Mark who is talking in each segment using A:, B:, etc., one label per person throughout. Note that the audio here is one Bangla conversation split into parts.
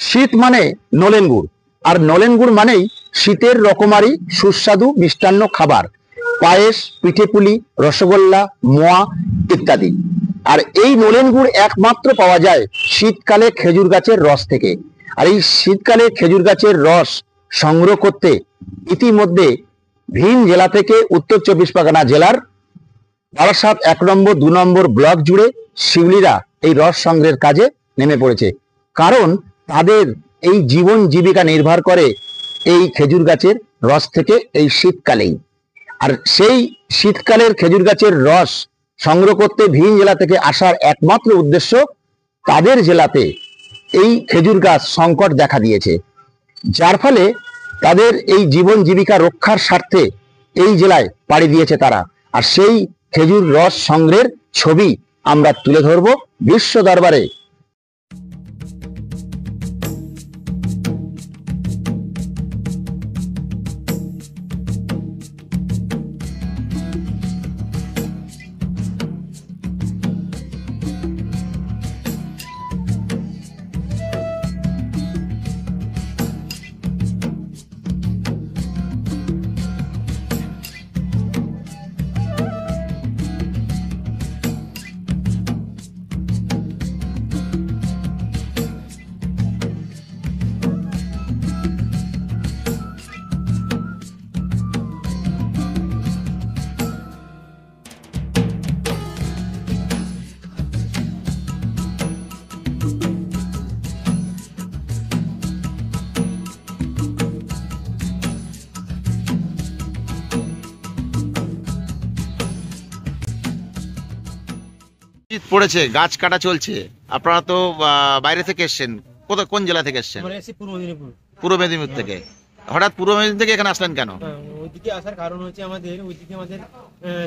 A: শীত মানে নলেন গুড়, আর নলেন গুড় মানেই শীতের রকমারি সুস্বাদু মিষ্টান্ন খাবার, পায়েস, পিঠেপুলি, রসগোল্লা, মোয়া ইত্যাদি। আর এই নলেন গুড় একমাত্র পাওয়া যায় শীতকালে খেজুর গাছের রস থেকে। আর এই শীতকালে খেজুর গাছের রস সংগ্রহ করতে ইতিমধ্যে ভিন জেলা থেকে উত্তর 24 পরগনা জেলার বারাসাত 1 নম্বর 2 নম্বর ব্লক জুড়ে শিউলিরা এই রস সংগ্রহের কাজে নেমে পড়েছে। কারণ তাদের এই জীবন জীবিকা নির্ভর করে এই খেজুর গাছের রস থেকে এই শীতকালেই। আর সেই শীতকালের খেজুর গাছের রস সংগ্রহ করতে ভিন জেলা থেকে আসার একমাত্র উদ্দেশ্য, তাদের জেলাতে এই খেজুর গাছ সংকট দেখা দিয়েছে, যার ফলে তাদের এই জীবন জীবিকা রক্ষার স্বার্থে এই জেলায় পাড়ি দিয়েছে তারা। আর সেই খেজুর রস সংগ্রহের ছবি আমরা তুলে ধরব বিশ্ব দরবারে।
B: শীত পড়েছে, গাছ কাটা চলছে, আপনারা তো বাইরে থেকে এসেছেন, কোন জেলা থেকে এসেছেন? পূর্ব মেদিনীপুর থেকে। হঠাৎ পূর্ব মেদিনীপুর থেকে এখানে আসলেন কেন?
C: ওইদিকে আসার কারণ হচ্ছে ওইদিকে আমাদের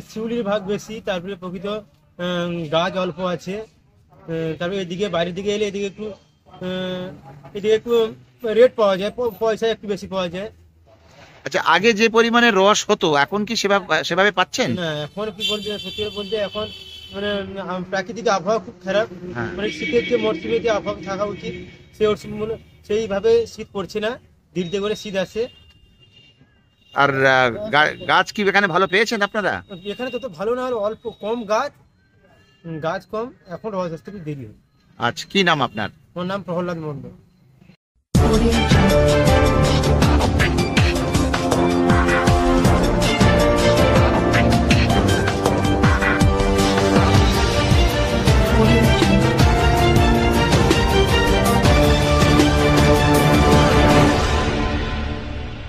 C: শিউলির ভাগ বেশি, তারপরে প্রকৃত গাছ অল্প আছে, তারপরে এদিকে বাইরের দিকে এলে এদিকে একটু রেট পাওয়া যায়, পয়সা একটু বেশি পাওয়া যায়।
B: আচ্ছা, আগে যে পরিমাণে রস হতো এখন কি সেভাবে পাচ্ছেন?
C: না, এখন কি বলতে, সত্যি বলতে এখন মানে প্রাকৃতিক আবহাওয়া খুব খারাপ। মানে শীতের যে মরশুমে যে আবহাওয়া থাকা উচিত সেইভাবে শীত পড়ছে না, ধীরে ধীরে করে শীত আসে।
B: আর গাছ কি এখানে ভালো পেয়েছেন আপনারা?
C: এখানে তত ভালো না, অল্প কম গাছ কম, এখন রস আসতে দেরি হয়।
B: আচ্ছা, কি নাম আপনার?
C: আমার নাম প্রহ্লাদ মন্ডল।